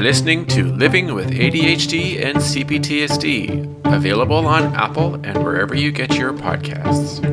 listening to Living with ADHD and CPTSD, available on Apple and wherever you get your podcasts.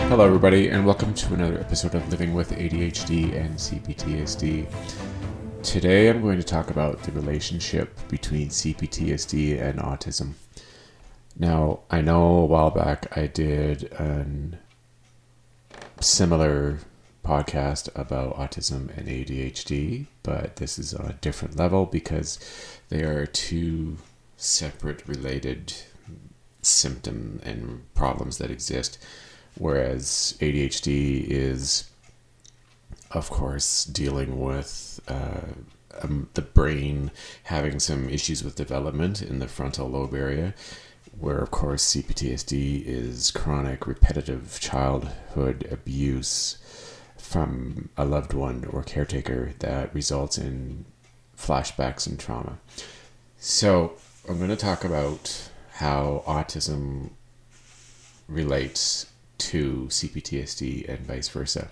Hello everybody, and welcome to another episode of Living with ADHD and CPTSD. Today I'm going to talk about the relationship between CPTSD and autism. Now, I know a while back I did a similar podcast about autism and ADHD, but this is on a different level because they are two separate related symptoms and problems that exist. Whereas ADHD is, of course, dealing with the brain having some issues with development in the frontal lobe area, where, of course, CPTSD is chronic, repetitive childhood abuse from a loved one or caretaker that results in flashbacks and trauma. So I'm going to talk about how autism relates to CPTSD and vice versa.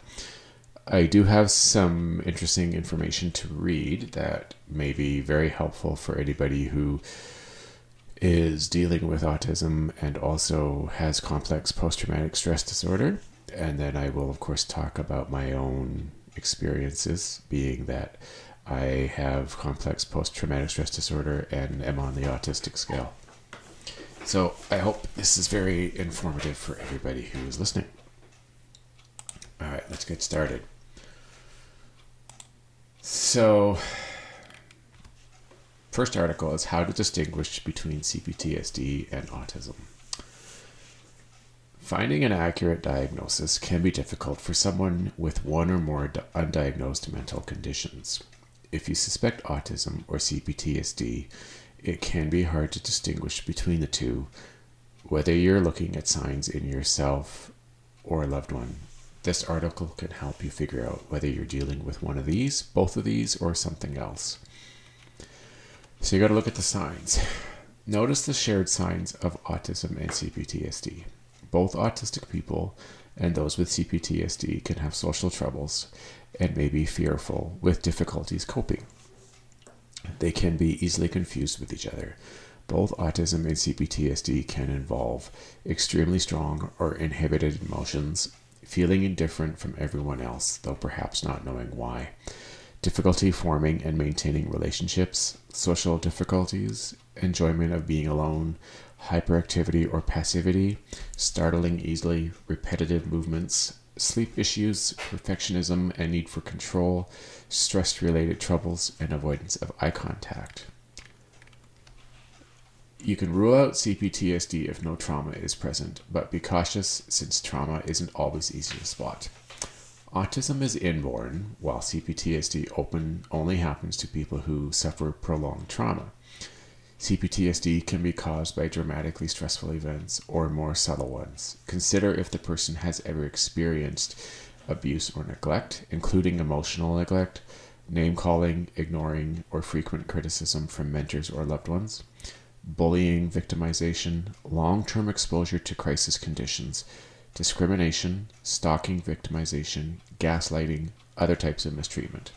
I do have some interesting information to read that may be very helpful for anybody who is dealing with autism and also has complex post-traumatic stress disorder. And then I will, of course, talk about my own experiences, being that I have complex post-traumatic stress disorder and am on the autistic scale. So I hope this is very informative for everybody who is listening. All right, let's get started. So, first article is how to distinguish between CPTSD and autism. Finding an accurate diagnosis can be difficult for someone with one or more undiagnosed mental conditions. If you suspect autism or CPTSD, it can be hard to distinguish between the two, whether you're looking at signs in yourself or a loved one. This article can help you figure out whether you're dealing with one of these, both of these, or something else. So you got to look at the signs. Notice the shared signs of autism and CPTSD. Both autistic people and those with CPTSD can have social troubles and may be fearful with difficulties coping. They can be easily confused with each other. Both autism and CPTSD can involve extremely strong or inhibited emotions, feeling indifferent from everyone else, though perhaps not knowing why, difficulty forming and maintaining relationships, social difficulties, enjoyment of being alone, hyperactivity or passivity, startling easily, repetitive movements, sleep issues, perfectionism and need for control, stress-related troubles, and avoidance of eye contact. You can rule out CPTSD if no trauma is present, but be cautious since trauma isn't always easy to spot. Autism is inborn, while CPTSD only happens to people who suffer prolonged trauma. CPTSD can be caused by dramatically stressful events or more subtle ones. Consider if the person has ever experienced abuse or neglect, including emotional neglect, name-calling, ignoring, or frequent criticism from mentors or loved ones, bullying, victimization, long-term exposure to crisis conditions, discrimination, stalking, victimization, gaslighting, other types of mistreatment.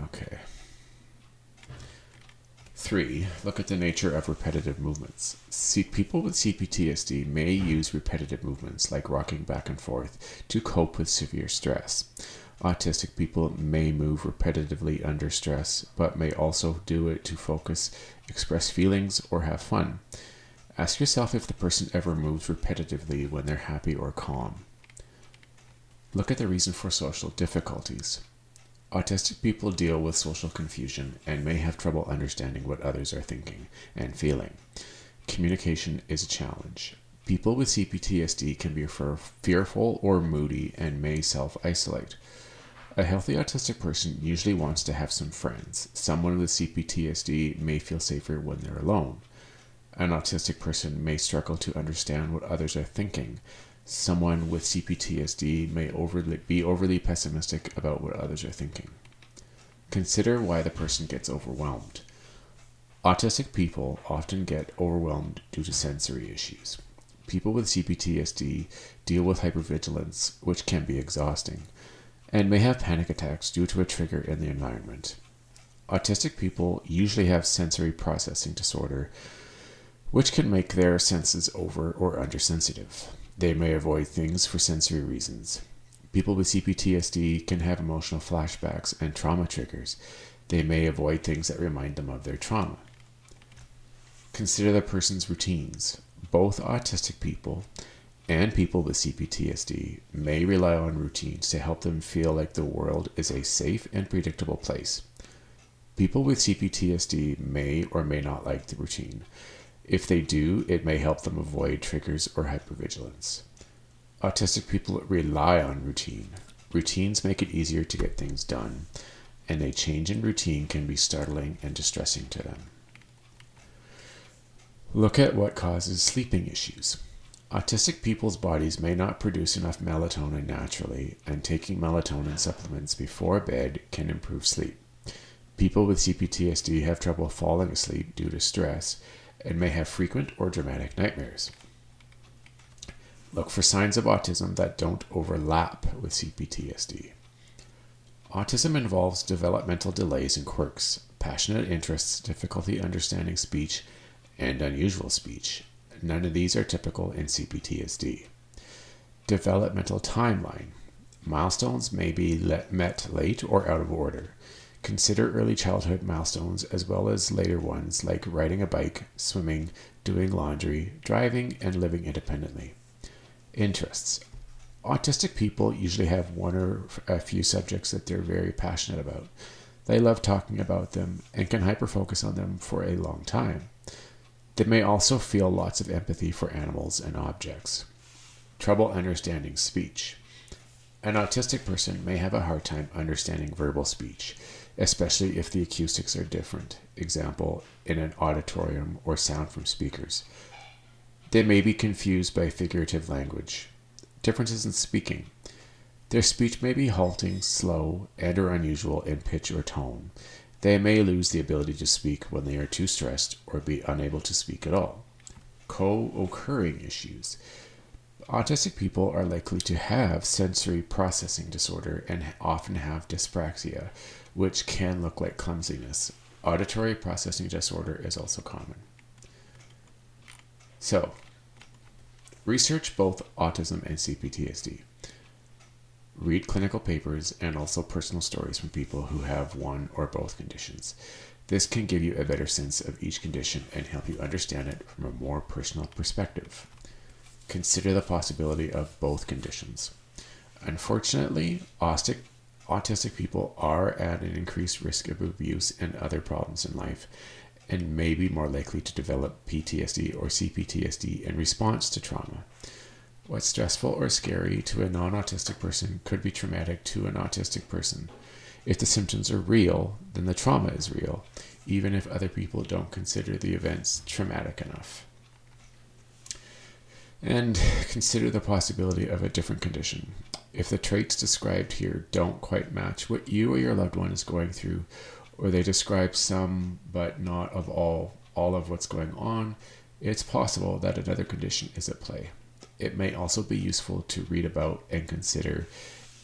Okay. 3. Look at the nature of repetitive movements. People with CPTSD may use repetitive movements like rocking back and forth to cope with severe stress. Autistic people may move repetitively under stress, but may also do it to focus, express feelings, or have fun. Ask yourself if the person ever moves repetitively when they're happy or calm. Look at the reason for social difficulties. Autistic people deal with social confusion and may have trouble understanding what others are thinking and feeling. Communication is a challenge. People with CPTSD can be fearful or moody and may self-isolate. A healthy autistic person usually wants to have some friends. Someone with CPTSD may feel safer when they're alone. An autistic person may struggle to understand what others are thinking. Someone with CPTSD may be overly pessimistic about what others are thinking. Consider why the person gets overwhelmed. Autistic people often get overwhelmed due to sensory issues. People with CPTSD deal with hypervigilance, which can be exhausting, and may have panic attacks due to a trigger in the environment. Autistic people usually have sensory processing disorder, which can make their senses over or undersensitive. They may avoid things for sensory reasons. People with CPTSD can have emotional flashbacks and trauma triggers. They may avoid things that remind them of their trauma. Consider the person's routines. Both autistic people and people with CPTSD may rely on routines to help them feel like the world is a safe and predictable place. People with CPTSD may or may not like the routine. If they do, it may help them avoid triggers or hypervigilance. Autistic people rely on routine. Routines make it easier to get things done, and a change in routine can be startling and distressing to them. Look at what causes sleeping issues. Autistic people's bodies may not produce enough melatonin naturally, and taking melatonin supplements before bed can improve sleep. People with CPTSD have trouble falling asleep due to stress and may have frequent or dramatic nightmares. Look for signs of autism that don't overlap with CPTSD. Autism involves developmental delays and quirks, passionate interests, difficulty understanding speech, and unusual speech. None of these are typical in CPTSD. Developmental timeline. Milestones may be met late or out of order. Consider early childhood milestones as well as later ones like riding a bike, swimming, doing laundry, driving, and living independently. Interests. Autistic people usually have one or a few subjects that they're very passionate about. They love talking about them and can hyperfocus on them for a long time. They may also feel lots of empathy for animals and objects. Trouble understanding speech. An autistic person may have a hard time understanding verbal speech, especially if the acoustics are different, example, in an auditorium or sound from speakers. They may be confused by figurative language. Differences in speaking. Their speech may be halting, slow, and or unusual in pitch or tone. They may lose the ability to speak when they are too stressed or be unable to speak at all. Co-occurring issues. Autistic people are likely to have sensory processing disorder and often have dyspraxia, which can look like clumsiness. Auditory processing disorder is also common. So, research both autism and CPTSD. Read clinical papers and also personal stories from people who have one or both conditions. This can give you a better sense of each condition and help you understand it from a more personal perspective. Consider the possibility of both conditions. Unfortunately, autistic people are at an increased risk of abuse and other problems in life, and may be more likely to develop PTSD or CPTSD in response to trauma. What's stressful or scary to a non-autistic person could be traumatic to an autistic person. If the symptoms are real, then the trauma is real, even if other people don't consider the events traumatic enough. And consider the possibility of a different condition. If the traits described here don't quite match what you or your loved one is going through, or they describe some but not of all of what's going on, it's possible that another condition is at play. It may also be useful to read about and consider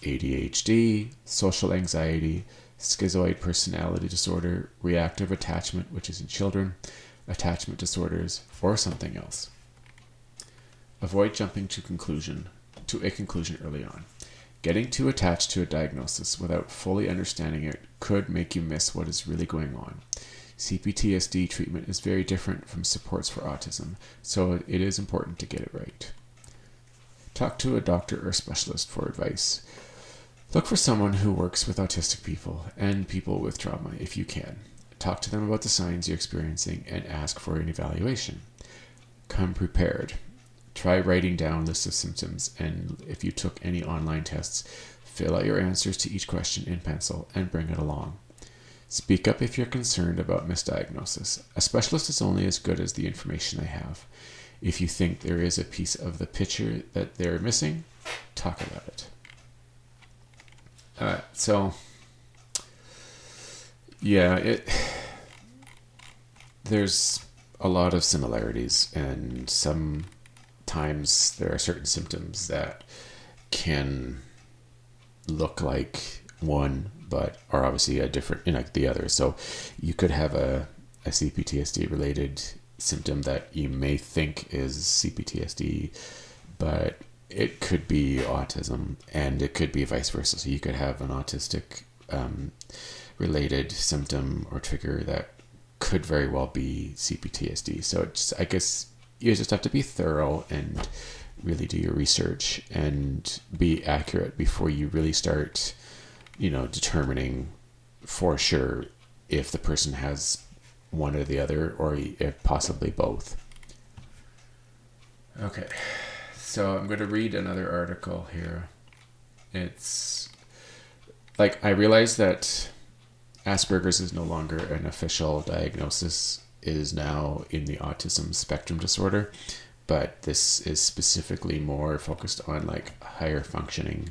ADHD, social anxiety, schizoid personality disorder, reactive attachment, which is in children, attachment disorders, or something else. Avoid jumping to a conclusion early on. Getting too attached to a diagnosis without fully understanding it could make you miss what is really going on. CPTSD treatment is very different from supports for autism, so it is important to get it right. Talk to a doctor or specialist for advice. Look for someone who works with autistic people and people with trauma if you can. Talk to them about the signs you're experiencing and ask for an evaluation. Come prepared. Try writing down lists of symptoms, and if you took any online tests, fill out your answers to each question in pencil and bring it along. Speak up if you're concerned about misdiagnosis. A specialist is only as good as the information they have. If you think there is a piece of the picture that they're missing, talk about it. There's a lot of similarities, and sometimes there are certain symptoms that can look like one but are obviously a different, like the other. So you could have a CPTSD related symptom that you may think is CPTSD, but it could be autism, and it could be vice versa. So you could have an autistic related symptom or trigger that could very well be CPTSD. So I guess you just have to be thorough and really do your research and be accurate before you really start, determining for sure if the person has one or the other, or if possibly both. Okay, so I'm going to read another article here. It's I realize that Asperger's is no longer an official diagnosis. It is now in the Autism Spectrum Disorder, but this is specifically more focused on higher functioning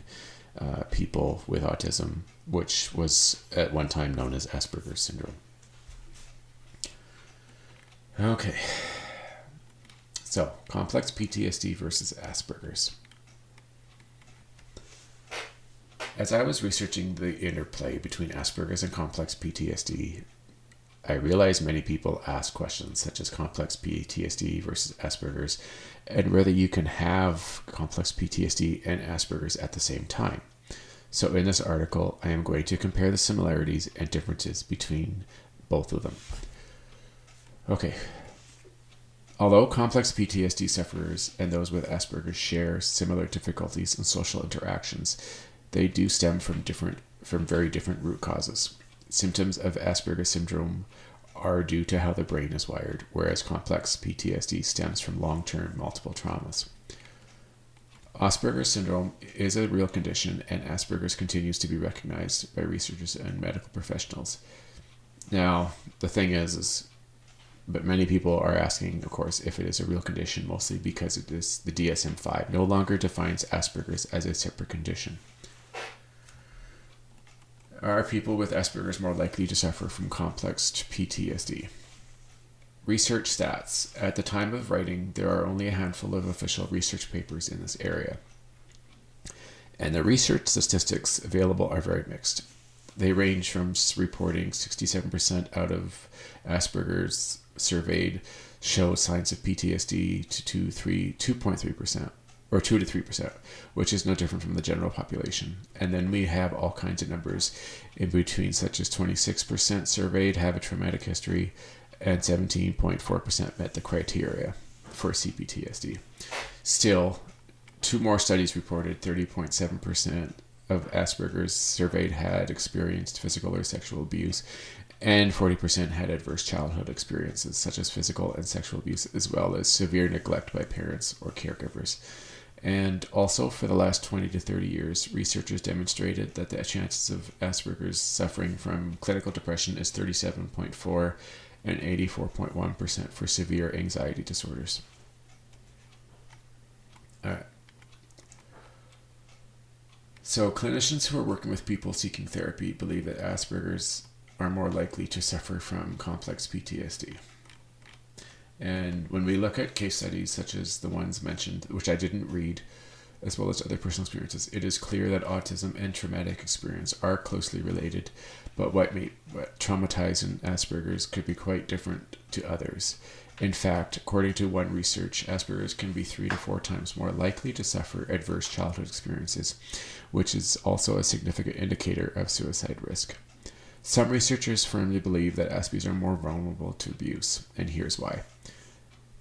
people with autism, which was at one time known as Asperger's syndrome. Okay, so complex PTSD versus Asperger's. As I was researching the interplay between Asperger's and complex PTSD, I realized many people ask questions such as complex PTSD versus Asperger's, and whether you can have complex PTSD and Asperger's at the same time. So in this article, I am going to compare the similarities and differences between both of them. Okay. Although complex PTSD sufferers and those with Asperger's share similar difficulties in social interactions, they do stem from very different root causes. Symptoms of Asperger syndrome are due to how the brain is wired, whereas complex PTSD stems from long-term multiple traumas. Asperger syndrome is a real condition, and Asperger's continues to be recognized by researchers and medical professionals. Now, the thing is but many people are asking, of course, if it is a real condition, mostly because it is the DSM-5 no longer defines Asperger's as a separate condition. Are people with Asperger's more likely to suffer from complex PTSD? Research stats. At the time of writing, there are only a handful of official research papers in this area. And the research statistics available are very mixed. They range from reporting 67% out of Asperger's surveyed show signs of PTSD to 2.3%, or 2 to 3%, which is no different from the general population. And then we have all kinds of numbers in between, such as 26% surveyed have a traumatic history, and 17.4% met the criteria for CPTSD. Still, two more studies reported 30.7% of Asperger's surveyed had experienced physical or sexual abuse, and 40% had adverse childhood experiences, such as physical and sexual abuse, as well as severe neglect by parents or caregivers. And also, for the last 20 to 30 years, researchers demonstrated that the chances of Asperger's suffering from clinical depression is 37.4% and 84.1% for severe anxiety disorders. All right. So clinicians who are working with people seeking therapy believe that Asperger's are more likely to suffer from complex PTSD. And when we look at case studies such as the ones mentioned, which I didn't read, as well as other personal experiences, it is clear that autism and traumatic experience are closely related, but what traumatizes in Asperger's could be quite different to others. In fact, according to one research, Asperger's can be 3 to 4 times more likely to suffer adverse childhood experiences, which is also a significant indicator of suicide risk. Some researchers firmly believe that Aspies are more vulnerable to abuse, and here's why.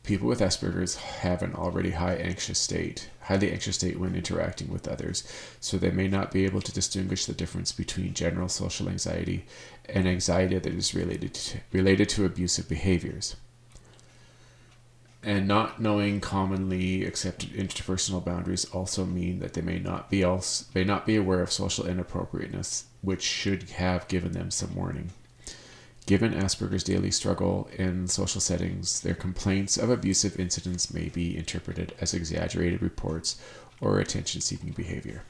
People with Asperger's have an already highly anxious state when interacting with others, so they may not be able to distinguish the difference between general social anxiety and anxiety that is related to abusive behaviors. And not knowing commonly accepted interpersonal boundaries also mean that they may not be aware of social inappropriateness, which should have given them some warning. Given Asperger's daily struggle in social settings, their complaints of abusive incidents may be interpreted as exaggerated reports or attention-seeking behavior.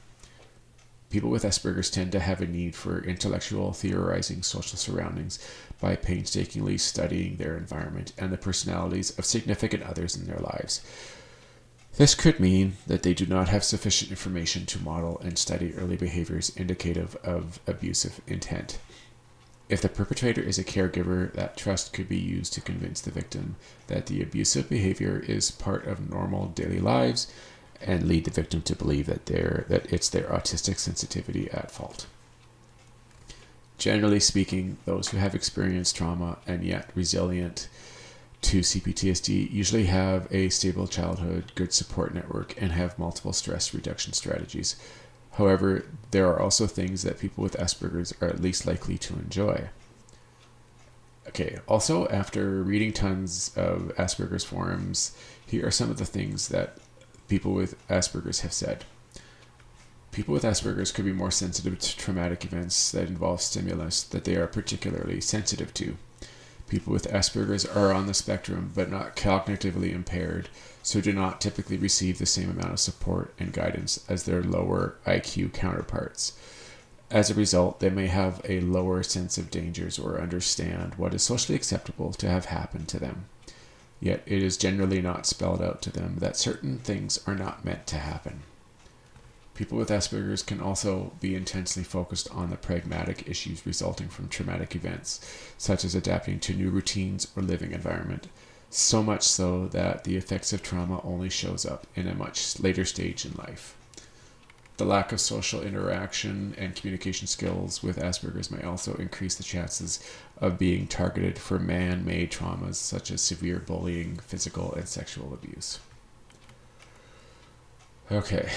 People with Asperger's tend to have a need for intellectual theorizing social surroundings by painstakingly studying their environment and the personalities of significant others in their lives. This could mean that they do not have sufficient information to model and study early behaviors indicative of abusive intent. If the perpetrator is a caregiver, that trust could be used to convince the victim that the abusive behavior is part of normal daily lives and lead the victim to believe that it's their autistic sensitivity at fault. Generally speaking, those who have experienced trauma and yet resilient to CPTSD usually have a stable childhood, good support network, and have multiple stress reduction strategies. However, there are also things that people with Asperger's are at least likely to enjoy. Okay, also, after reading tons of Asperger's forums, here are some of the things that people with Asperger's have said. People with Asperger's could be more sensitive to traumatic events that involve stimulus that they are particularly sensitive to. People with Asperger's are on the spectrum but not cognitively impaired, so do not typically receive the same amount of support and guidance as their lower IQ counterparts. As a result, they may have a lower sense of dangers or understand what is socially acceptable to have happened to them. Yet it is generally not spelled out to them that certain things are not meant to happen. People with Asperger's can also be intensely focused on the pragmatic issues resulting from traumatic events, such as adapting to new routines or living environment, so much so that the effects of trauma only shows up in a much later stage in life. The lack of social interaction and communication skills with Asperger's may also increase the chances of being targeted for man-made traumas such as severe bullying, physical, and sexual abuse. Okay.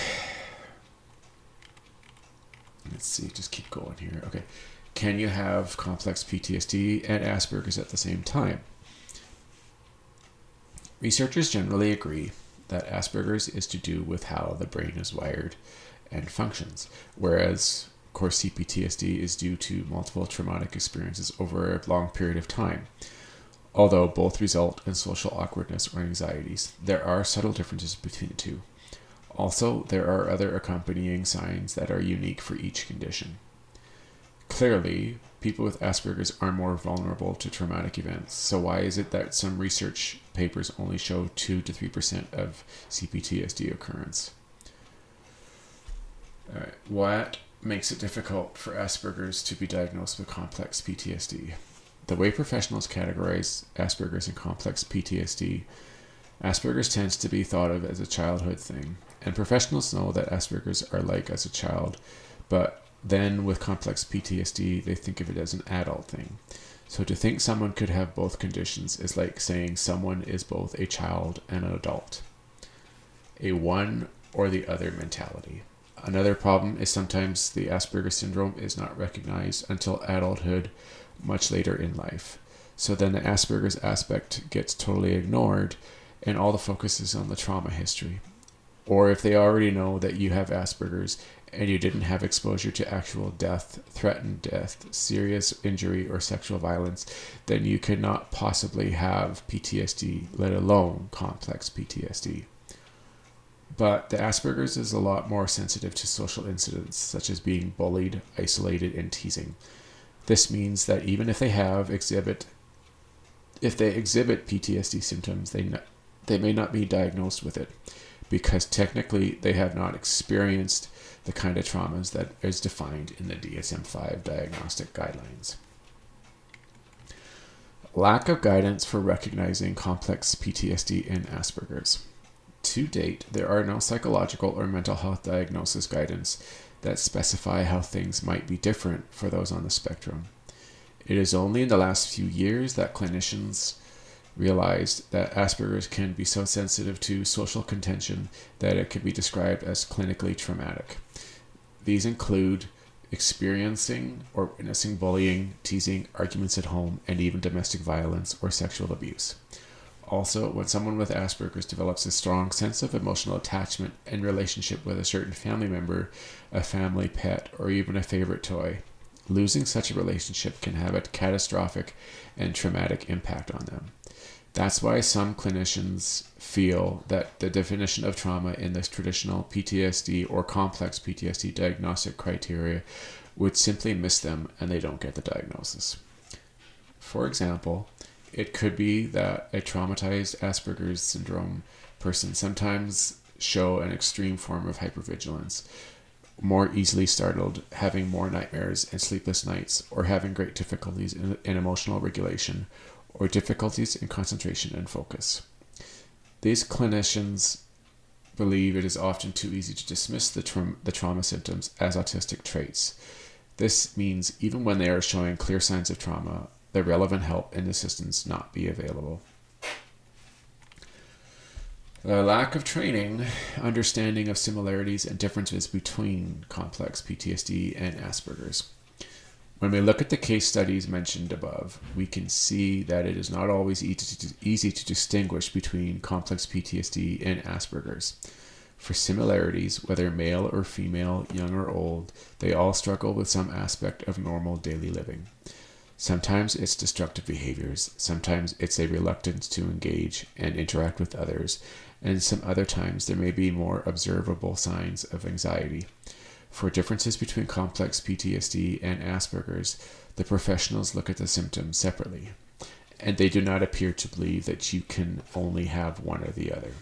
Let's see, just keep going here. Okay. Can you have complex PTSD and Asperger's at the same time? Researchers generally agree that Asperger's is to do with how the brain is wired and functions, whereas, of course, CPTSD is due to multiple traumatic experiences over a long period of time. Although both result in social awkwardness or anxieties, there are subtle differences between the two. Also, there are other accompanying signs that are unique for each condition. Clearly, people with Asperger's are more vulnerable to traumatic events, so why is it that some research papers only show 2 to 3% of CPTSD occurrence? What makes it difficult for Asperger's to be diagnosed with complex PTSD? The way professionals categorize Asperger's and complex PTSD, Asperger's tends to be thought of as a childhood thing, and professionals know that Asperger's are like as a child, but then with complex PTSD, they think of it as an adult thing. So to think someone could have both conditions is like saying someone is both a child and an adult. A one or the other mentality. Another problem is sometimes the Asperger syndrome is not recognized until adulthood, much later in life. So then the Asperger's aspect gets totally ignored and all the focus is on the trauma history. Or if they already know that you have Asperger's and you didn't have exposure to actual death, threatened death, serious injury, or sexual violence, then you could not possibly have PTSD, let alone complex PTSD. But the Asperger's is a lot more sensitive to social incidents, such as being bullied, isolated, and teasing. This means that even if they exhibit PTSD symptoms, they may not be diagnosed with it, because technically they have not experienced the kind of traumas that is defined in the DSM-5 diagnostic guidelines. Lack of guidance for recognizing complex PTSD in Asperger's. To date, there are no psychological or mental health diagnosis guidance that specify how things might be different for those on the spectrum. It is only in the last few years that clinicians realized that Asperger's can be so sensitive to social contention that it can be described as clinically traumatic. These include experiencing or witnessing bullying, teasing, arguments at home, and even domestic violence or sexual abuse. Also, when someone with Asperger's develops a strong sense of emotional attachment and relationship with a certain family member, a family pet, or even a favorite toy, Losing such a relationship can have a catastrophic and traumatic impact on them. That's why some clinicians feel that the definition of trauma in this traditional PTSD or complex PTSD diagnostic criteria would simply miss them and they don't get the diagnosis. For example, it could be that a traumatized Asperger's syndrome person sometimes show an extreme form of hypervigilance, more easily startled, having more nightmares and sleepless nights, or having great difficulties in emotional regulation, or difficulties in concentration and focus. These clinicians believe it is often too easy to dismiss the trauma symptoms as autistic traits. This means even when they are showing clear signs of trauma, the relevant help and assistance not be available. The lack of training, understanding of similarities and differences between complex PTSD and Asperger's. When we look at the case studies mentioned above, we can see that it is not always easy to distinguish between complex PTSD and Asperger's. For similarities, whether male or female, young or old, they all struggle with some aspect of normal daily living. Sometimes it's destructive behaviors, sometimes it's a reluctance to engage and interact with others, and some other times there may be more observable signs of anxiety. For differences between complex PTSD and Asperger's, the professionals look at the symptoms separately, and they do not appear to believe that you can only have one or the other.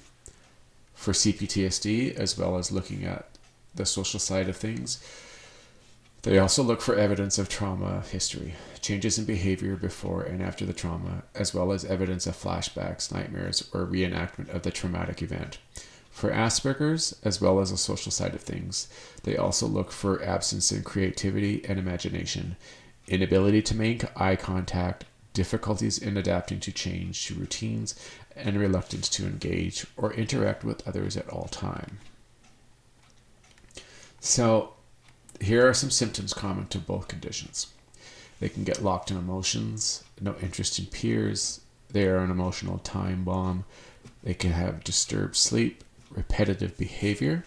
For CPTSD, as well as looking at the social side of things, they also look for evidence of trauma history, changes in behavior before and after the trauma, as well as evidence of flashbacks, nightmares, or reenactment of the traumatic event. For Asperger's, as well as the social side of things, they also look for absence in creativity and imagination, inability to make eye contact, difficulties in adapting to change to routines, and reluctance to engage or interact with others at all time. So, here are some symptoms common to both conditions. They can get locked in emotions, no interest in peers, they are an emotional time bomb, they can have disturbed sleep, repetitive behavior.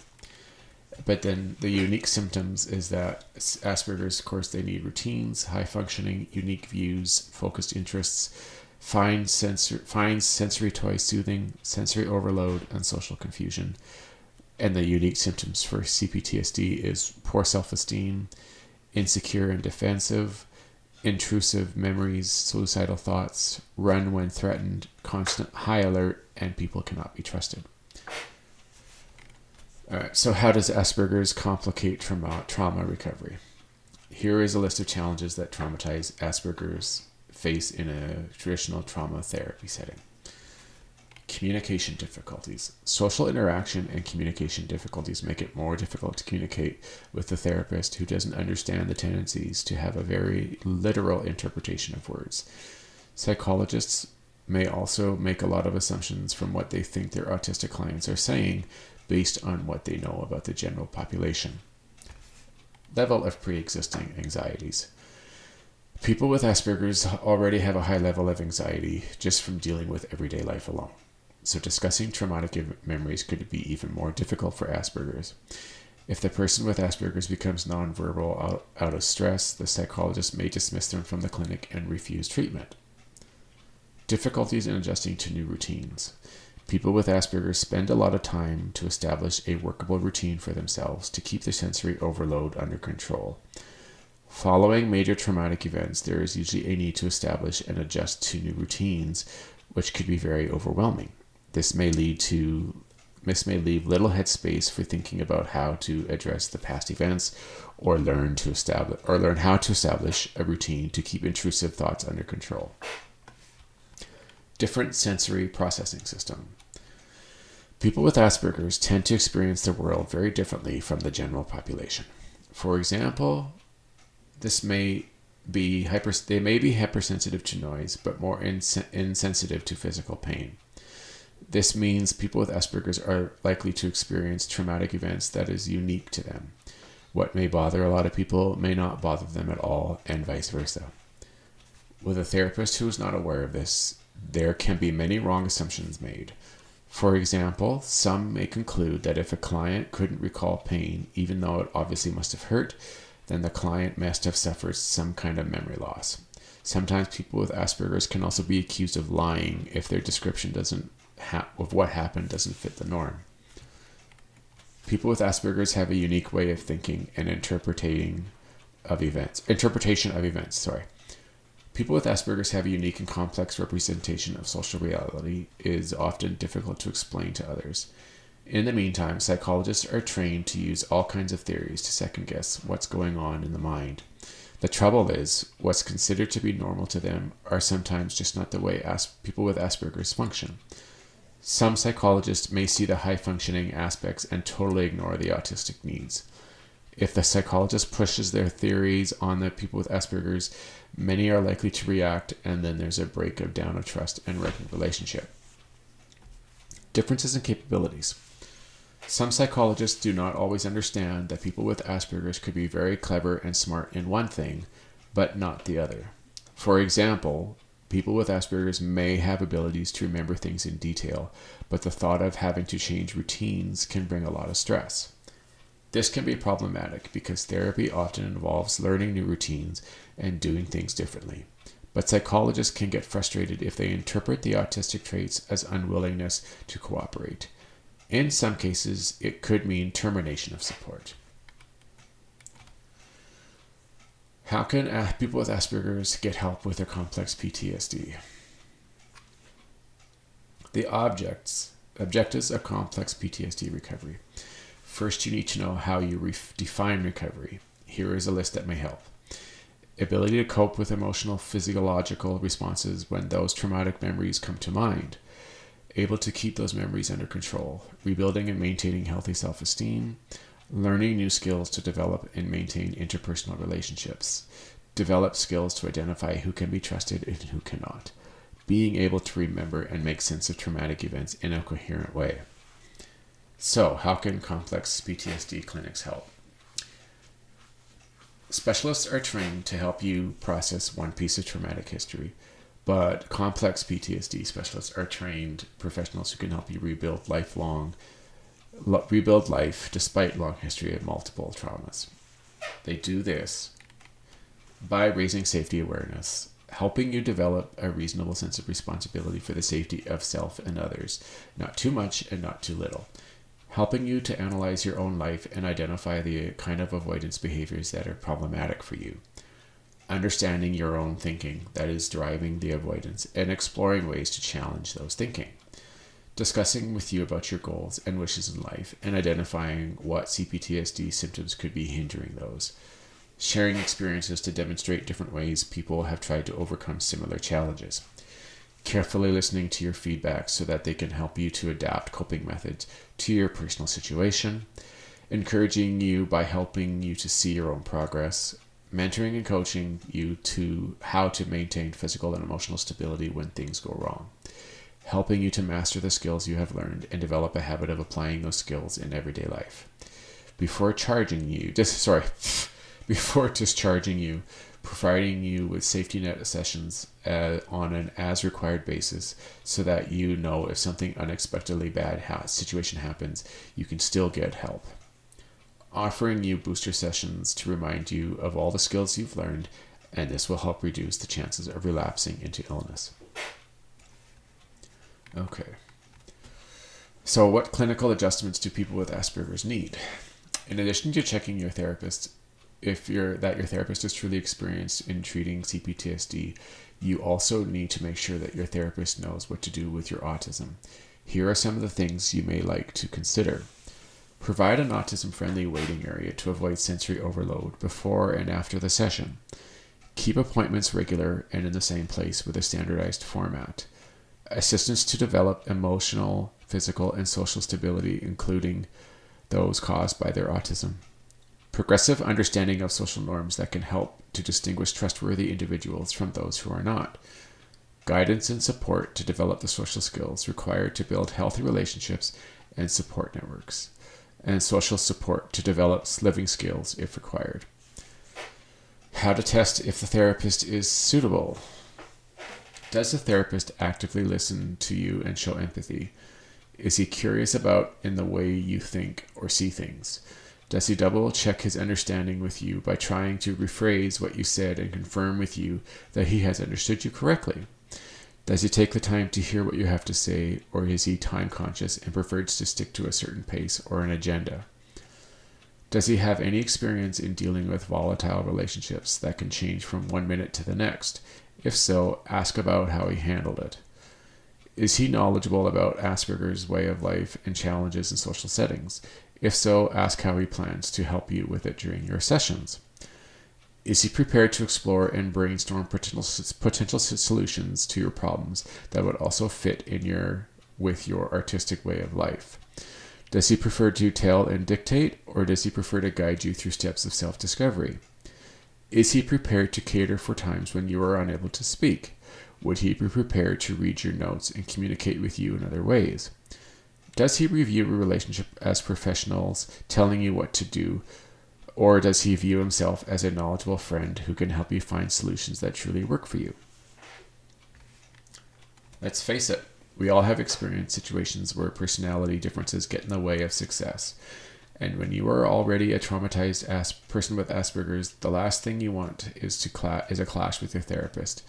But then the unique symptoms is that Asperger's, of course, they need routines, high functioning, unique views, focused interests, finds sensory toy soothing, sensory overload, and social confusion. And the unique symptoms for CPTSD is poor self-esteem, insecure and defensive, intrusive memories, suicidal thoughts, run when threatened, constant high alert, and people cannot be trusted. Alright, so how does Asperger's complicate trauma recovery? Here is a list of challenges that traumatized Asperger's face in a traditional trauma therapy setting. Communication difficulties. Social interaction and communication difficulties make it more difficult to communicate with the therapist who doesn't understand the tendencies to have a very literal interpretation of words. Psychologists may also make a lot of assumptions from what they think their autistic clients are saying based on what they know about the general population. Level of pre-existing anxieties. People with Asperger's already have a high level of anxiety just from dealing with everyday life alone. So discussing traumatic memories could be even more difficult for Asperger's. If the person with Asperger's becomes nonverbal out of stress, the psychologist may dismiss them from the clinic and refuse treatment. Difficulties in adjusting to new routines. People with Asperger's spend a lot of time to establish a workable routine for themselves to keep the sensory overload under control. Following major traumatic events, there is usually a need to establish and adjust to new routines, which could be very overwhelming. This may leave little headspace for thinking about how to address the past events or learn how to establish a routine to keep intrusive thoughts under control. Different sensory processing system. People with Asperger's tend to experience the world very differently from the general population. For example, they may be hypersensitive to noise, but more insensitive to physical pain. This means people with Asperger's are likely to experience traumatic events that is unique to them. What may bother a lot of people may not bother them at all, and vice versa. With a therapist who is not aware of this, there can be many wrong assumptions made. For example, some may conclude that if a client couldn't recall pain, even though it obviously must have hurt, then the client must have suffered some kind of memory loss. Sometimes people with Asperger's can also be accused of lying if their description of what happened doesn't fit the norm. People with Asperger's have a unique way of thinking and interpretation of events. People with Asperger's have a unique and complex representation of social reality. It is often difficult to explain to others. In the meantime, psychologists are trained to use all kinds of theories to second guess what's going on in the mind. The trouble is, what's considered to be normal to them are sometimes just not the way people with Asperger's function. Some psychologists may see the high-functioning aspects and totally ignore the autistic needs. If the psychologist pushes their theories on the people with Asperger's, many are likely to react, and then there's a breakdown of trust and relationship. Differences in capabilities. Some psychologists do not always understand that people with Asperger's could be very clever and smart in one thing, but not the other. For example, people with Asperger's may have abilities to remember things in detail, but the thought of having to change routines can bring a lot of stress. This can be problematic because therapy often involves learning new routines and doing things differently. But psychologists can get frustrated if they interpret the autistic traits as unwillingness to cooperate. In some cases, it could mean termination of support. How can people with Asperger's get help with their complex PTSD? The objectives of complex PTSD recovery. First, you need to know how you define recovery. Here is a list that may help. Ability to cope with emotional, physiological responses when those traumatic memories come to mind. Able to keep those memories under control. Rebuilding and maintaining healthy self-esteem. Learning new skills to develop and maintain interpersonal relationships. Develop skills to identify who can be trusted and who cannot. Being able to remember and make sense of traumatic events in a coherent way. So, how can complex PTSD clinics help? Specialists are trained to help you process one piece of traumatic history, but complex PTSD specialists are trained professionals who can help you rebuild life despite long history of multiple traumas. They do this by raising safety awareness, helping you develop a reasonable sense of responsibility for the safety of self and others, not too much and not too little. Helping you to analyze your own life and identify the kind of avoidance behaviors that are problematic for you. Understanding your own thinking that is driving the avoidance and exploring ways to challenge those thinking. Discussing with you about your goals and wishes in life and identifying what CPTSD symptoms could be hindering those. Sharing experiences to demonstrate different ways people have tried to overcome similar challenges. Carefully listening to your feedback so that they can help you to adapt coping methods to your personal situation, encouraging you by helping you to see your own progress, mentoring and coaching you to how to maintain physical and emotional stability when things go wrong, helping you to master the skills you have learned and develop a habit of applying those skills in everyday life. Before discharging you, providing you with safety net sessions on an as-required basis so that you know if something unexpectedly bad situation happens, you can still get help. Offering you booster sessions to remind you of all the skills you've learned, and this will help reduce the chances of relapsing into illness. Okay. So what clinical adjustments do people with Asperger's need? In addition to checking your therapist, if your therapist is truly experienced in treating CPTSD, you also need to make sure that your therapist knows what to do with your autism. Here are some of the things you may like to consider. Provide an autism-friendly waiting area to avoid sensory overload before and after the session. Keep appointments regular and in the same place with a standardized format. Assistance to develop emotional, physical, and social stability, including those caused by their autism. Progressive understanding of social norms that can help to distinguish trustworthy individuals from those who are not. Guidance and support to develop the social skills required to build healthy relationships and support networks. And social support to develop living skills if required. How to test if the therapist is suitable. Does the therapist actively listen to you and show empathy? Is he curious about in the way you think or see things? Does he double check his understanding with you by trying to rephrase what you said and confirm with you that he has understood you correctly? Does he take the time to hear what you have to say, or is he time conscious and prefers to stick to a certain pace or an agenda? Does he have any experience in dealing with volatile relationships that can change from one minute to the next? If so, ask about how he handled it. Is he knowledgeable about Asperger's way of life and challenges in social settings? If so, ask how he plans to help you with it during your sessions. Is he prepared to explore and brainstorm potential solutions to your problems that would also fit with your artistic way of life? Does he prefer to tell and dictate, or does he prefer to guide you through steps of self-discovery? Is he prepared to cater for times when you are unable to speak? Would he be prepared to read your notes and communicate with you in other ways? Does he review a relationship as professionals telling you what to do, or does he view himself as a knowledgeable friend who can help you find solutions that truly work for you? Let's face it, we all have experienced situations where personality differences get in the way of success. And when you are already a traumatized person with Asperger's, the last thing you want is a clash with your therapist.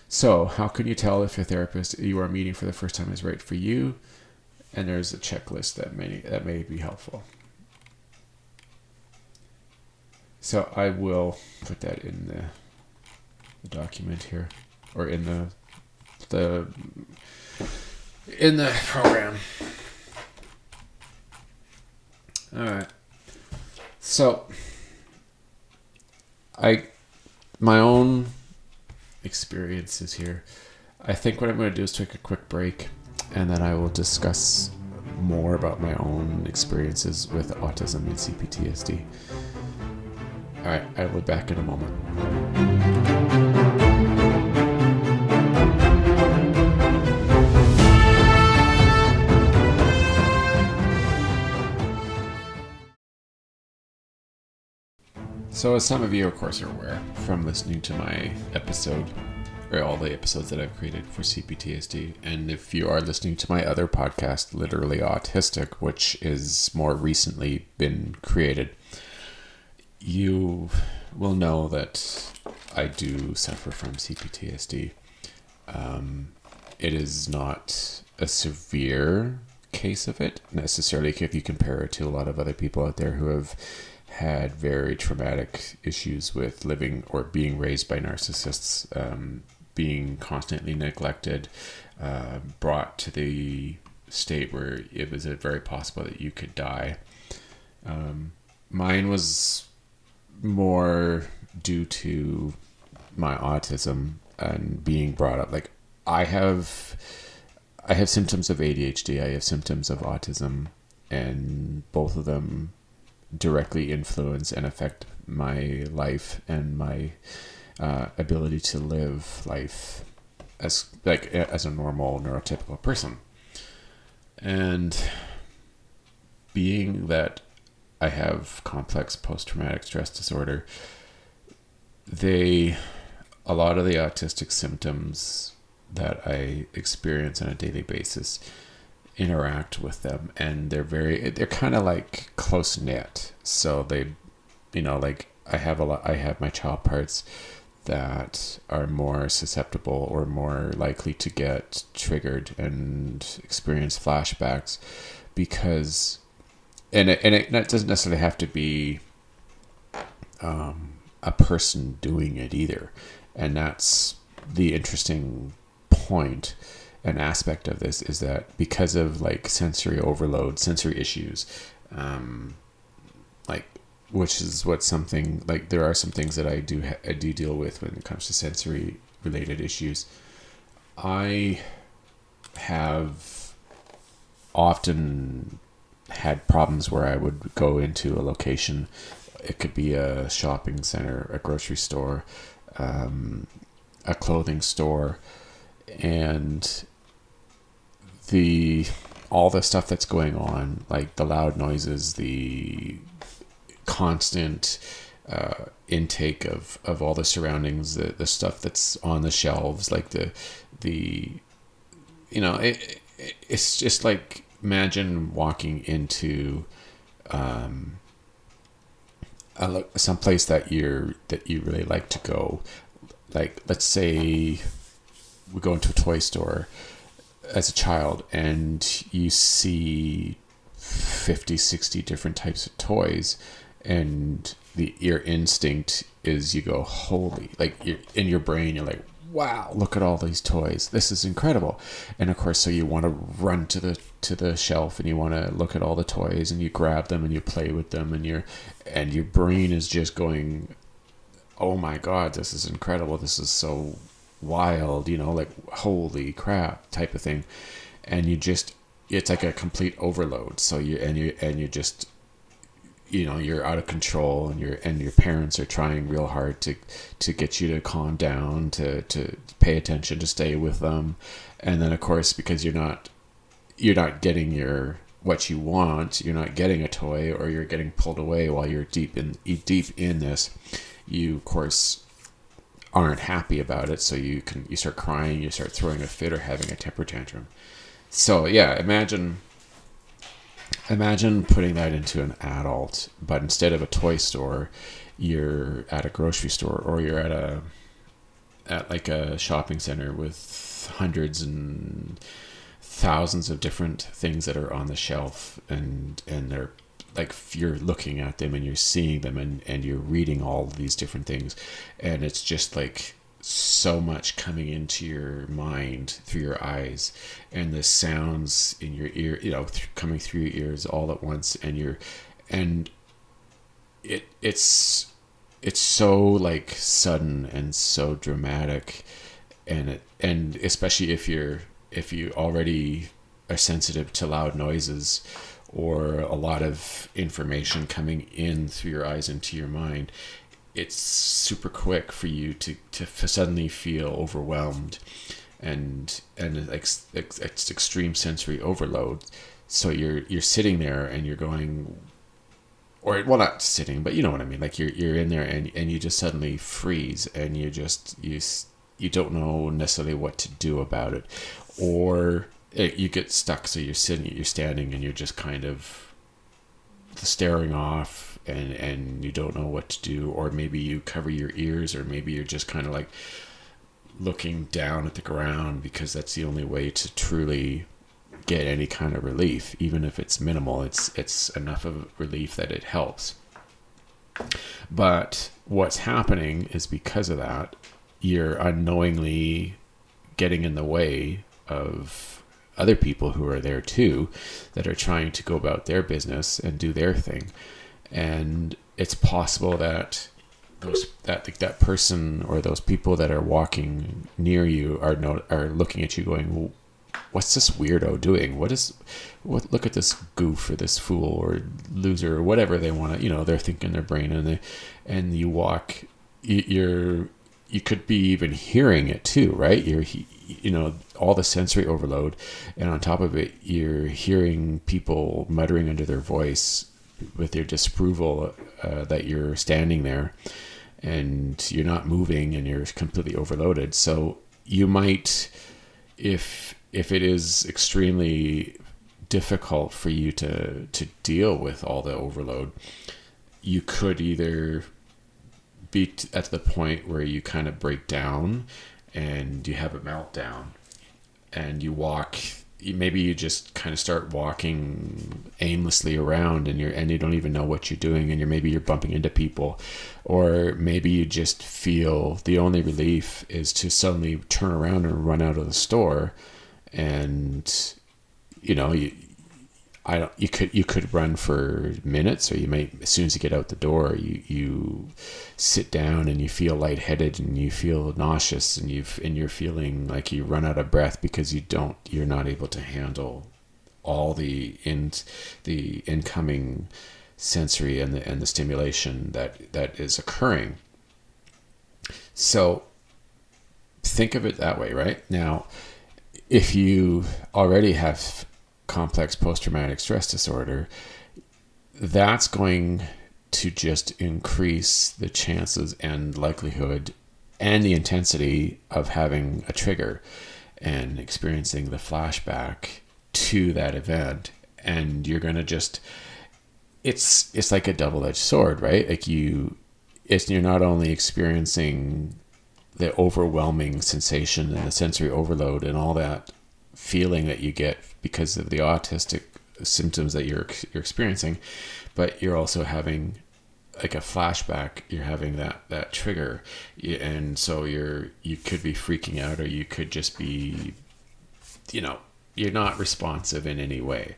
So, how can you tell if your therapist you are meeting for the first time is right for you? And there's a checklist that may be helpful. So I will put that in the document here, or in the program. All right. So my own experiences here. I think what I'm going to do is take a quick break, and then I will discuss more about my own experiences with autism and CPTSD. All right, I will be back in a moment. So as some of you, of course, are aware from listening to my episode, or all the episodes that I've created for CPTSD, and if you are listening to my other podcast, Literally Autistic, which is more recently been created, you will know that I do suffer from CPTSD. It is not a severe case of it, necessarily, if you compare it to a lot of other people out there who have had very traumatic issues with living or being raised by narcissists, being constantly neglected, brought to the state where it was very possible that you could die. Mine was more due to my autism and being brought up. Like, I have symptoms of ADHD, I have symptoms of autism, and both of them directly influence and affect my life and my ability to live life as a normal neurotypical person. And being that I have complex post-traumatic stress disorder, a lot of the autistic symptoms that I experience on a daily basis interact with them, and they're kind of like close knit. So they, I have my child parts that are more susceptible or more likely to get triggered and experience flashbacks, because it doesn't necessarily have to be a person doing it either. And that's the interesting point. An aspect of this is that because of sensory overload, sensory issues, which is what something there are some things that I do deal with when it comes to sensory related issues. I have often had problems where I would go into a location. It could be a shopping center, a grocery store, a clothing store, and all the stuff that's going on, like the loud noises, the constant intake of all the surroundings, the stuff that's on the shelves, it's just like, imagine walking into someplace that you really like to go. Like, let's say we go into a toy store as a child and you see 50, 60 different types of toys, and your instinct is you go, holy, like, you're in your brain, you're like, wow, look at all these toys, this is incredible. And of course, so you want to run to the shelf and you want to look at all the toys and you grab them and you play with them, and your brain is just going, oh my god, this is incredible, this is so wild, like, holy crap type of thing. And it's like a complete overload. So you just, you're out of control, and your parents are trying real hard to get you to calm down, to pay attention, to stay with them. And then of course, because you're not getting what you want, you're not getting a toy, or you're getting pulled away while you're deep in this, you of course aren't happy about it. So you start crying, you start throwing a fit or having a temper tantrum. So yeah, imagine putting that into an adult, but instead of a toy store, you're at a grocery store, or you're at like a shopping center with hundreds and thousands of different things that are on the shelf, and they're like, you're looking at them and you're seeing them, and you're reading all of these different things, and it's just like so much coming into your mind through your eyes, and the sounds in your ear, coming through your ears all at once, and it's so like sudden and so dramatic, and especially if you already are sensitive to loud noises or a lot of information coming in through your eyes into your mind, it's super quick for you to suddenly feel overwhelmed, and it's extreme sensory overload. So you're sitting there and you're going, or, well, not sitting, but you know what I mean, like you're in there and you just suddenly freeze, and you don't know necessarily what to do about it, or you get stuck. So you're standing and you're just kind of staring off, and you don't know what to do, or maybe you cover your ears, or maybe you're just kind of like looking down at the ground, because that's the only way to truly get any kind of relief. Even if it's minimal, it's enough of relief that it helps. But what's happening is, because of that, you're unknowingly getting in the way of other people who are there too, that are trying to go about their business and do their thing. And it's possible that that person or those people that are walking near you are looking at you going, well, what's this weirdo doing? Look at this goof, or this fool or loser, or whatever they want to, they're thinking in their brain, and you walk, you could be even hearing it too, right? All the sensory overload, and on top of it, you're hearing people muttering under their voice with their disapproval that you're standing there and you're not moving and you're completely overloaded. So you might, if it is extremely difficult for you to deal with all the overload, you could either be at the point where you kind of break down and you have a meltdown, and maybe you just kind of start walking aimlessly around, and you don't even know what you're doing, and maybe you're bumping into people, or maybe you just feel the only relief is to suddenly turn around and run out of the store, and you could run for minutes, or you might, as soon as you get out the door, you sit down and you feel lightheaded and you feel nauseous, and you're feeling like you run out of breath, because you're not able to handle all the incoming sensory and the stimulation that is occurring. So think of it that way, right? Now, if you already have complex post-traumatic stress disorder, that's going to just increase the chances and likelihood and the intensity of having a trigger and experiencing the flashback to that event. And you're going to just, it's like a double-edged sword, right? Like you're not only experiencing the overwhelming sensation and the sensory overload and all that feeling that you get because of the autistic symptoms that you're experiencing, but you're also having like a flashback. You're having that trigger, and so you could be freaking out, or you could just be, you're not responsive in any way,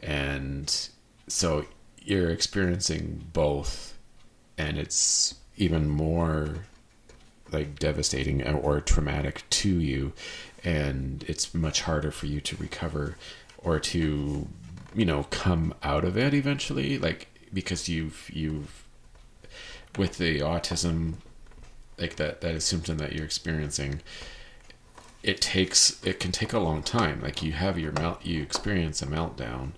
and so you're experiencing both, and it's even more like devastating or traumatic to you, and it's much harder for you to recover or to come out of it eventually, like because you've with the autism, like that is symptom that you're experiencing, it can take a long time. Like you experience a meltdown,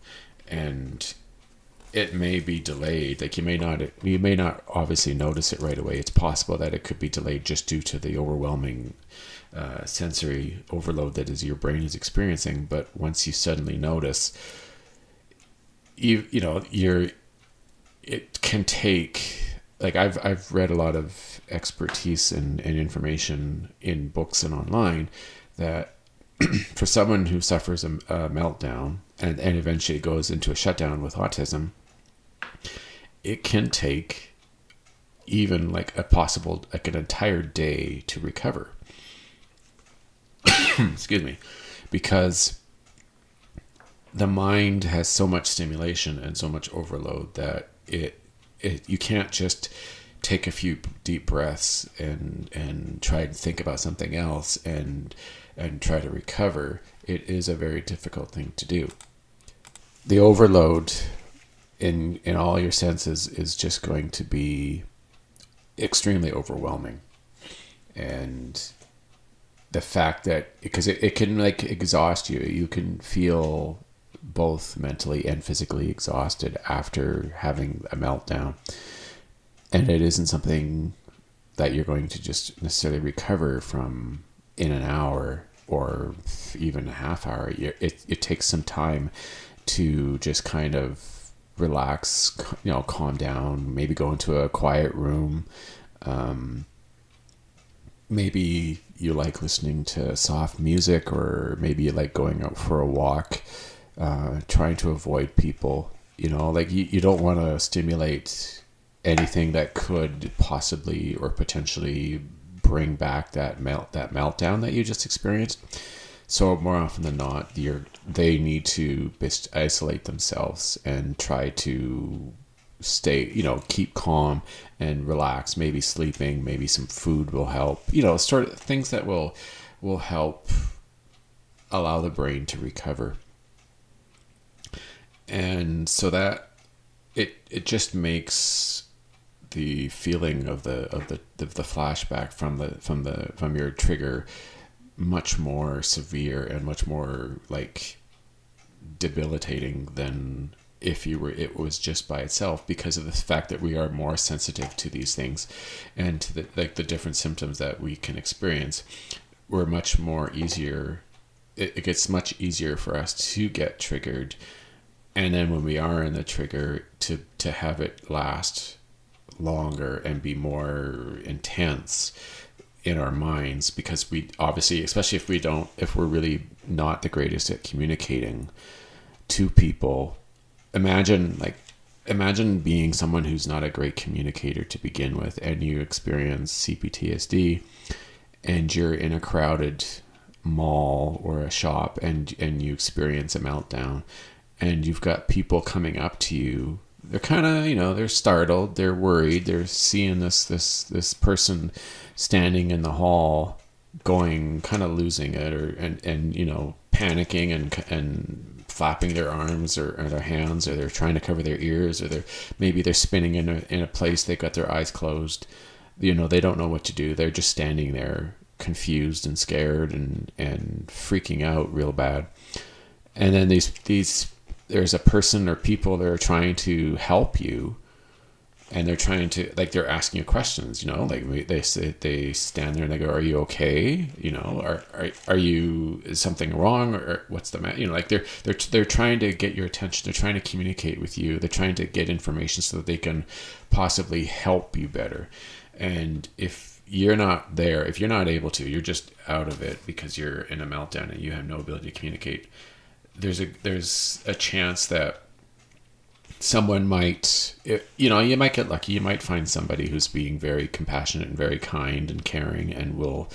and it may be delayed. Like you may not obviously notice it right away. It's possible that it could be delayed just due to the overwhelming sensory overload that is your brain is experiencing. But once you suddenly notice, it can take, like I've read a lot of expertise and information in books and online that for someone who suffers a meltdown and eventually goes into a shutdown with autism, it can take even like an entire day to recover. Excuse me. Because the mind has so much stimulation and so much overload that you can't just take a few deep breaths and try to think about something else and try to recover. It is a very difficult thing to do. The overload in all your senses is just going to be extremely overwhelming. And the fact that, because it can like exhaust you, you can feel both mentally and physically exhausted after having a meltdown. And it isn't something that you're going to just necessarily recover from in an hour or even a half hour. It takes some time to just kind of relax, calm down, maybe go into a quiet room. Maybe you like listening to soft music, or maybe you like going out for a walk, trying to avoid people. Like you don't want to stimulate anything that could possibly or potentially bring back that meltdown that you just experienced. So more often than not, they need to isolate themselves and try to stay, keep calm and relax. Maybe sleeping, maybe some food will help. Sort of things that will help allow the brain to recover. And so that it just makes the feeling of the flashback from your trigger much more severe and much more like debilitating than if it was just by itself, because of the fact that we are more sensitive to these things and to the different symptoms that we can experience. We're much more easier. It gets much easier for us to get triggered, and then when we are in the trigger, to have it last longer and be more intense in our minds, because we obviously, especially if we're really not the greatest at communicating to people. Imagine being someone who's not a great communicator to begin with, and you experience CPTSD, and you're in a crowded mall or a shop, and you experience a meltdown, and you've got people coming up to you. They're kind of, they're startled, they're worried, they're seeing this person standing in the hall going, kind of losing it, and panicking and flapping their arms or their hands, or they're trying to cover their ears, or maybe they're spinning in a place, they've got their eyes closed. They don't know what to do. They're just standing there confused and scared and freaking out real bad. And then there's a person or people that are trying to help you, and they're trying to, like, they're asking you questions, like they say, they stand there and they go, "Are you okay? Are you, is something wrong, or what's the matter?" Like they're trying to get your attention. They're trying to communicate with you. They're trying to get information so that they can possibly help you better. And if you're not there, if you're not able to, you're just out of it because you're in a meltdown and you have no ability to communicate. There's a chance that someone might, you might get lucky. You might find somebody who's being very compassionate and very kind and caring and will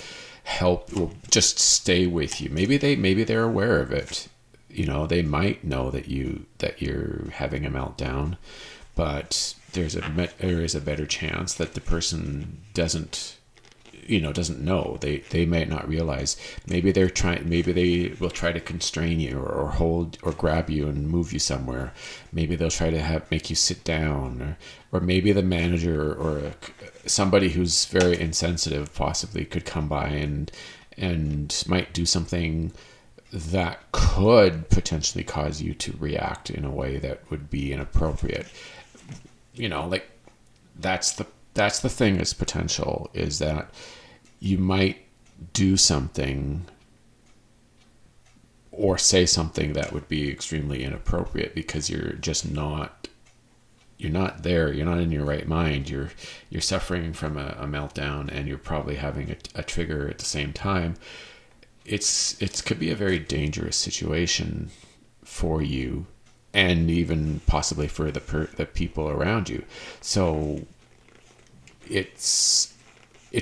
will just stay with you. Maybe they're aware of it. They might know that you're having a meltdown, but there is a better chance that the person doesn't know. They might not realize. Maybe they will try to constrain you or hold or grab you and move you somewhere. Maybe they'll try to make you sit down, or maybe the manager or somebody who's very insensitive possibly could come by and might do something that could potentially cause you to react in a way that would be inappropriate. Like that's the thing, is potential, is that you might do something or say something that would be extremely inappropriate because you're not there. You're not in your right mind. You're suffering from a meltdown, and you're probably having a trigger at the same time. It could be a very dangerous situation for you, and even possibly for the people around you. So it's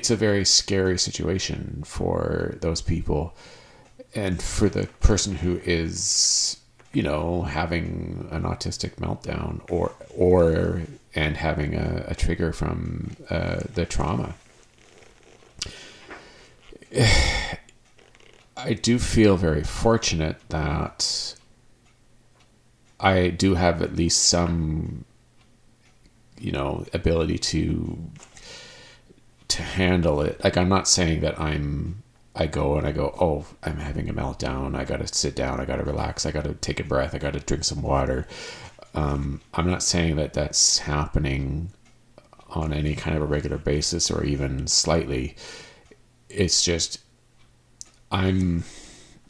a very scary situation for those people, and for the person who is having an autistic meltdown or having a trigger from the trauma. I do feel very fortunate that I do have at least some ability to handle it. Like, I'm not saying that I go, "Oh, I'm having a meltdown. I got to sit down. I got to relax. I got to take a breath. I got to drink some water." I'm not saying that that's happening on any kind of a regular basis or even slightly. It's just I'm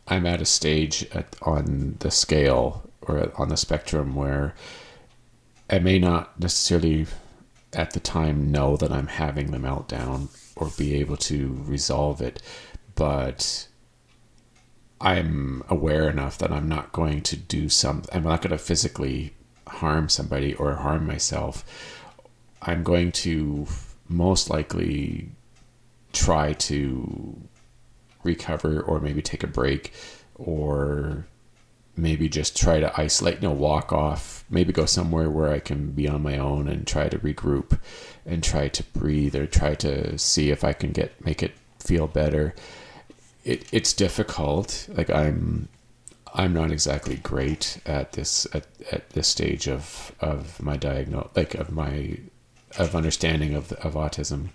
at a stage on the scale or on the spectrum where I may not necessarily at the time know that I'm having the meltdown or be able to resolve it, but I'm aware enough that I'm not going to do I'm not going to physically harm somebody or harm myself. I'm going to most likely try to recover, or maybe take a break, or maybe just try to isolate, walk off, maybe go somewhere where I can be on my own and try to regroup and try to breathe, or try to see if I can make it feel better. It's difficult. Like, I'm not exactly great at this stage of my of understanding of autism,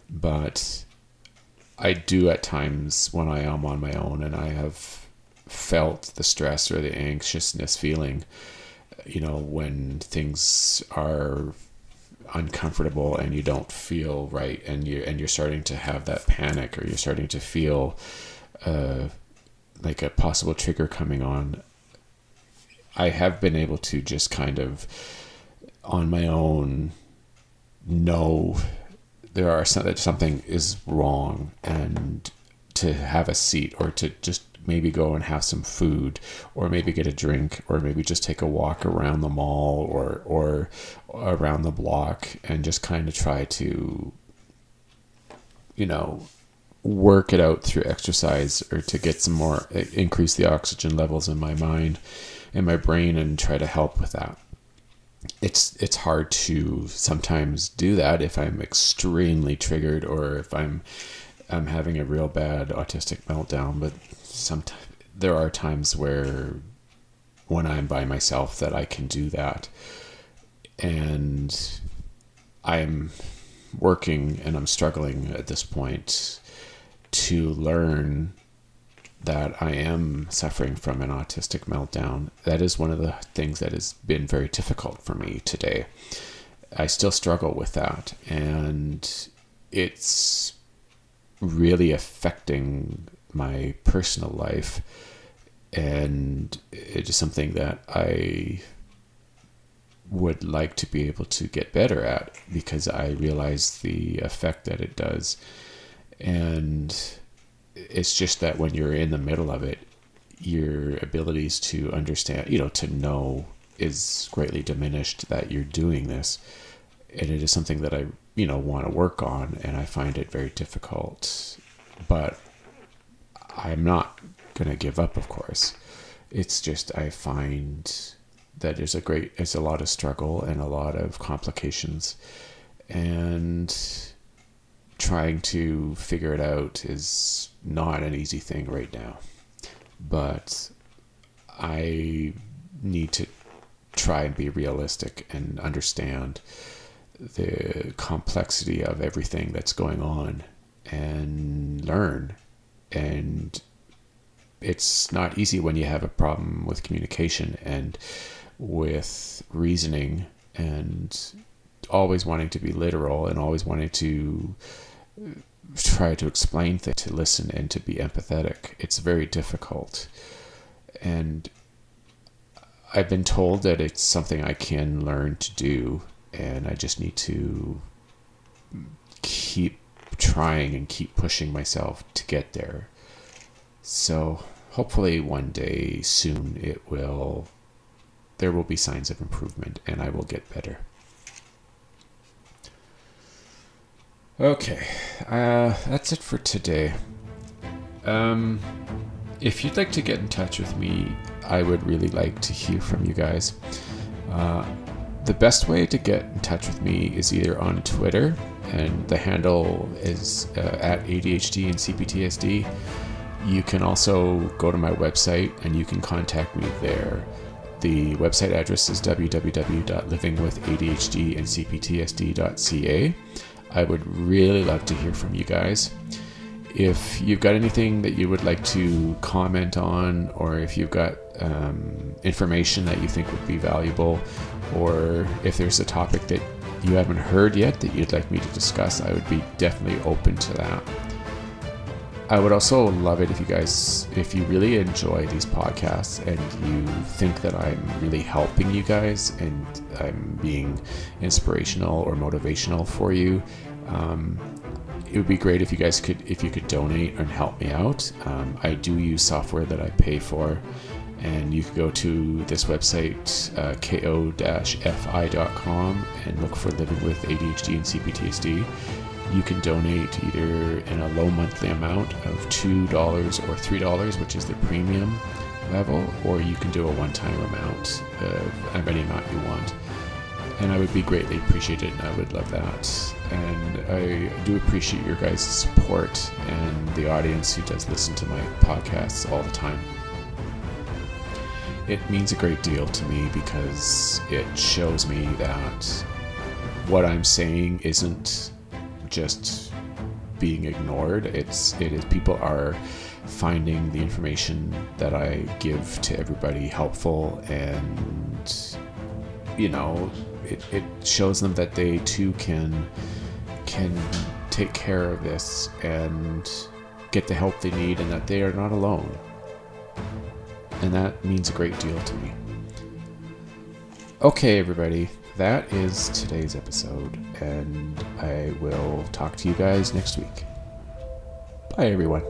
but I do at times, when I am on my own and I have felt the stress or the anxiousness feeling, when things are uncomfortable and you don't feel right, and you're starting to have that panic, or you're starting to feel like a possible trigger coming on, I have been able to just kind of on my own know that something is wrong, and to have a seat, or to just maybe go and have some food, or maybe get a drink, or maybe just take a walk around the mall or around the block, and just kind of try to work it out through exercise, or to get some more, increase the oxygen levels in my mind and my brain, and try to help with that. It's hard to sometimes do that if I'm extremely triggered, or if I'm having a real bad autistic meltdown. But sometimes there are times where, when I'm by myself, that I can do that. And I'm working, and I'm struggling at this point to learn that I am suffering from an autistic meltdown. That is one of the things that has been very difficult for me today. I still struggle with that, and it's really affecting my personal life, and it is something that I would like to be able to get better at, because I realize the effect that it does. And it's just that when you're in the middle of it, your abilities to understand, to know, is greatly diminished that you're doing this. And it is something that I, want to work on, and I find it very difficult. But I'm not going to give up, of course. It's just I find that there's a lot of struggle and a lot of complications, and trying to figure it out is not an easy thing right now. But I need to try and be realistic and understand the complexity of everything that's going on and learn. And it's not easy when you have a problem with communication and with reasoning, and always wanting to be literal and always wanting to try to explain things, to listen and to be empathetic. It's very difficult. And I've been told that it's something I can learn to do, and I just need to keep trying and keep pushing myself to get there. So hopefully one day soon there will be signs of improvement, and I will get better. Okay, that's it for today. If you'd like to get in touch with me, I would really like to hear from you guys. The best way to get in touch with me is either on Twitter, and the handle is at ADHD and CPTSD. You can also go to my website and you can contact me there. The website address is www.livingwithadhdandcptsd.ca. I would really love to hear from you guys. If you've got anything that you would like to comment on, or if you've got information that you think would be valuable, or if there's a topic that you haven't heard yet that you'd like me to discuss, I would be definitely open to that. I would also love it if you really enjoy these podcasts and you think that I'm really helping you guys and I'm being inspirational or motivational for you. It would be great if you could donate and help me out. I do use software that I pay for, and you can go to this website, ko-fi.com, and look for Living with ADHD and CPTSD. You can donate either in a low monthly amount of $2 or $3, which is the premium level, or you can do a one-time amount of any amount you want. And I would be greatly appreciated, and I would love that. And I do appreciate your guys' support and the audience who does listen to my podcasts all the time. It means a great deal to me because it shows me that what I'm saying isn't just being ignored. It is people are finding the information that I give to everybody helpful, and it shows them that they too can take care of this and get the help they need, and that they are not alone. And that means a great deal to me. Okay, everybody, that is today's episode, and I will talk to you guys next week. Bye, everyone.